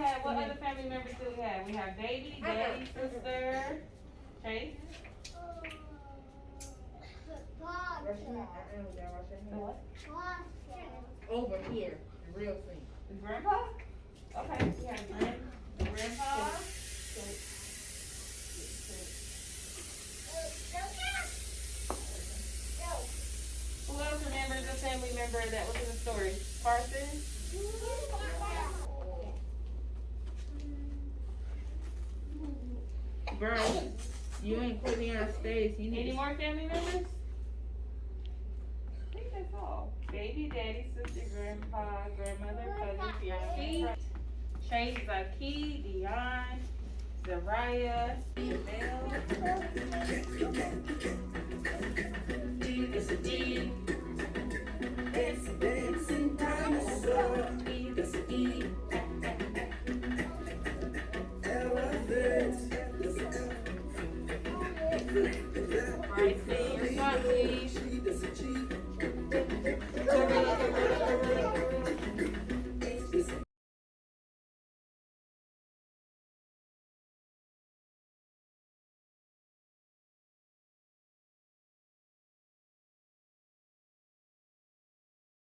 have, what other family members do we have? We have baby, daddy, sister, Chase. What? Over here, the real thing. Grandpa? Okay, we have grandpa. Who else remembers a family member that was in the story? Carson? Bro, you ain't put me on stage. You need Any more family members? I think that's all. Baby, daddy, sister, grandpa, grandmother, cousin, fiance, Chase, Zaki, Dion, Zariah, Mel. It's a D. It's a dancing dinosaur. It's a E. Elephant. It's a F.